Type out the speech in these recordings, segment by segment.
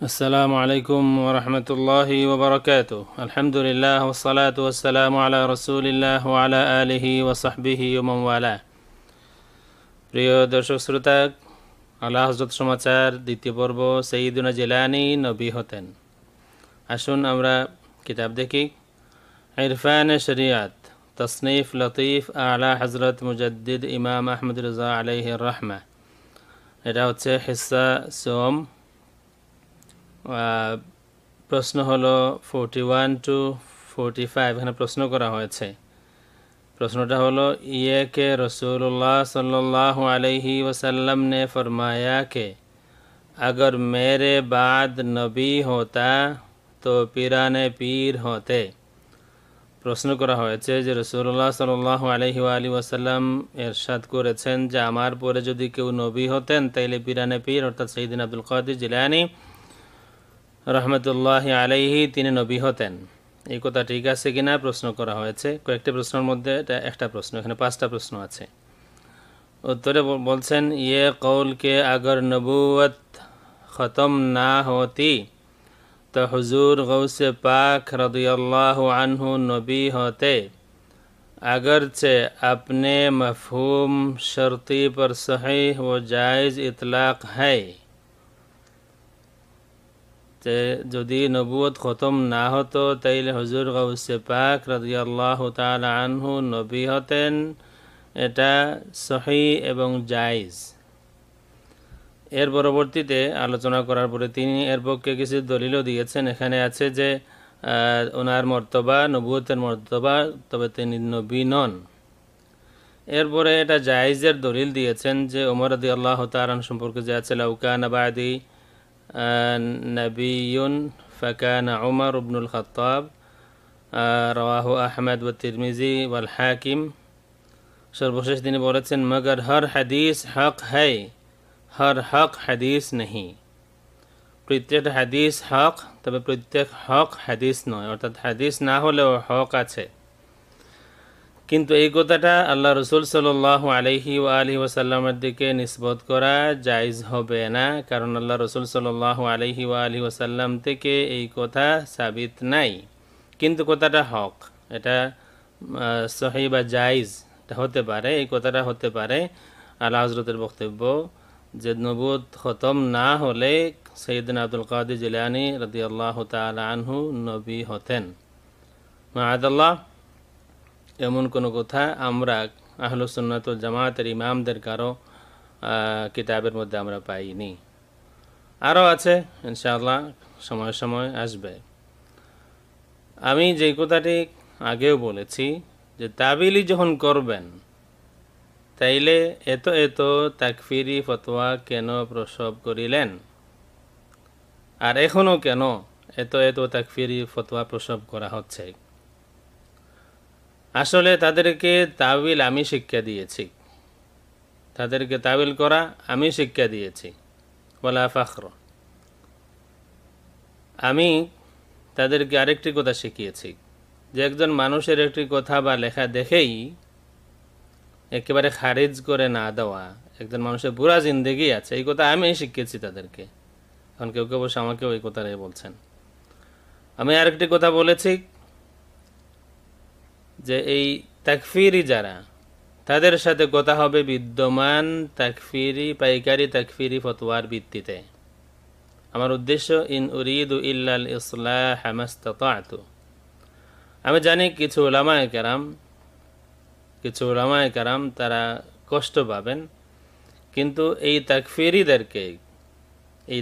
আসসালামু আলাইকুম ওয়া রাহমাতুল্লাহি ওয়া বারাকাতুহু। আলহামদুলিল্লাহ ওয়াসসালাতু ওয়াসসালামু আলা রাসূলিল্লাহ ওয়া আলা আলিহি ওয়া সাহবিহি ওয়া মান ওয়ালা। প্রিয় দর্শক শ্রোতা, আলা হযরত সমাচার দ্বিতীয় পর্ব, সাইয়্যিদুনা জিলানী নবী হতেন। আসুন আমরা কিতাব দেখি। ইরফানে শরিয়াত, তসনিফ লতিফ আলা হযরত মুজাদ্দিদ ইমাম আহমদ রিজা আলাইহির রাহমা। এটা হচ্ছে হিস্সা সোম। প্রশ্ন হলো 41 to 45। এখানে প্রশ্ন করা হয়েছে। प्रश्नटा हलो ये के रसूलुल्लाह सल्लल्लाहु अलैहि वसल्लम ने फरमाया कि अगर मेरे बाद नबी होता तो पीराने पीर होते। প্রশ্ন করা হয়েছে যে রাসূলুল্লাহ সাল্লাল্লাহু আলাইহি ওয়া আলিহি ওয়াসাল্লাম ইরশাদ করেছেন যে আমার পরে যদি কেউ নবী হতেন তাইলে পীরানে পীর অর্থাৎ সাইয়্যিদুনা আব্দুল কাদের জিলানী রহমতুল্লাহি আলাইহি তিনি নবী হতেন। এই কথা ঠিক আছে কিনা প্রশ্ন করা হয়েছে। কয়েকটি প্রশ্নের মধ্যে এটা একটা প্রশ্ন, এখানে 5টা প্রশ্ন আছে। उत्तरे बोलছেন ये कौल के अगर नबूवत ख़त्म ना होती तो हुजूर गौस पाक रदियल्लाहु अन्हु नबी होते, अगरचे अपने मफहूम शर्ती पर सहीह व जायज़ इतलाक़ है। যদি নবুয়ত খতম না হতো তাইলে হুজুর গাউসে পাক রাদিয়াল্লাহু তাআলা আনহু নবী হতেন, এটা সহিহ এবং জায়েজ। এর পরবর্তীতে আলোচনা করার পরে তিনি এর পক্ষে কিছু দলিলও দিয়েছেন। এখানে আছে যে ওনার মর্তবা নবুয়তের মর্তবা, তবে তিনি নবী নন। এরপরে এটা জায়েজের দলিল দিয়েছেন যে ওমর রাদিয়াল্লাহু তাআলা সম্পর্কে যে আছে লাউ কানা বাদি নবিয়ুন ফাকানা উমর ইবনুল খাত্তাব, রাওয়াহু আহমদ ওয়া তিরমিজি ওয়াল হাকিম। সর্বশেষ তিনি বলেছেন মগর হর হাদিস হক হ্যায়, হর হক হাদিস নেই। প্রত্যেক হাদিস হক, তবে প্রত্যেক হক হাদিস নয়, অর্থাৎ হাদিস না হলেও হক আছে। কিন্তু এই কথাটা আল্লাহ রসুল সাল্লাল্লাহু আলাইহি ওয়া আলিহি ওয়াসাল্লামের দিকে নিসবত করা জায়েজ হবে না, কারণ আল্লাহ রসুল সাল্লাল্লাহু আলাইহি ওয়া আলিহি ওয়াসাল্লাম থেকে এই কথা সাবিত নাই। কিন্তু কথাটা হক, এটা সহিহ বা জায়েজ এটা হতে পারে, এই কথাটা হতে পারে। আলা হযরতের বক্তব্য যে নবুয়ত খতম না হলে সাইয়্যিদুনা আব্দুল কাদের জিলানী রাদিয়াল্লাহু তাআলা আনহু নবী হতেন। মাআদাল্লাহ, এমন কোনো কথা আমরা আহলুস সুন্নাত ওয়াল জামাতের ইমামদের কারো কিতাবের মধ্যে আমরা পাইনি। আরও আছে, ইনশাআল্লাহ সময় সময় আসবে। আমি যে কথাটি আগেও বলেছি যে তাবিলি যখন করবেন তাইলে এত এত তাকফিরি ফতোয়া কেন প্রসব করিলেন, আর এখনও কেন এত এত তাকফিরি ফতোয়া প্রসব করা হচ্ছে। আসলে তাদেরকে তাবিল আমি শিক্ষা দিয়েছি, তাদেরকে তাবিল করা আমি শিক্ষা দিয়েছি। ওয়ালা ফাখর, আমি তাদেরকে আরেকটি কথা শিখিয়েছি যে একজন মানুষের একটি কথা বা লেখা দেখেই একেবারে খারিজ করে না দেওয়া, একজন মানুষের পুরা জিন্দেগি আছে, এই কথা আমি শিখিয়েছি তাদেরকে। এখন কেউ কেউ বসে আমাকেও এই কথাটাই বলছেন। আমি আরেকটি কথা বলেছি যে এই তাকফিরি যারা, তাদের সাথে কথা হবে বিদ্যমান তাকফিরি পাইকারি তাকফিরি ফতোয়ার ভিত্তিতে। আমার উদ্দেশ্য ইন উরিদু ইল্লাল ইসলাহ মাস্তাতাতু। আমি জানি কিছু উলামায়ে কেরাম তারা কষ্ট পাবেন, কিন্তু এই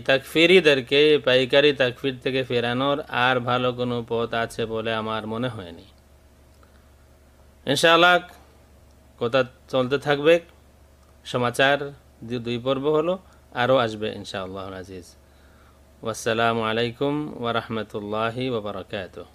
তাকফিরিদেরকে পাইকারি তাকফির থেকে ফেরানোর আর ভালো কোনো পথ আছে বলে আমার মনে হয়নি। ইনশাআল্লাহ কথা চলতে থাকবে। সমাচার 2 পর্ব হলো, আরও আসবে ইনশাআল্লাহ আজিজ। ওয়াসসালামু আলাইকুম ওয়া রাহমাতুল্লাহি ওয়া বারাকাতুহু।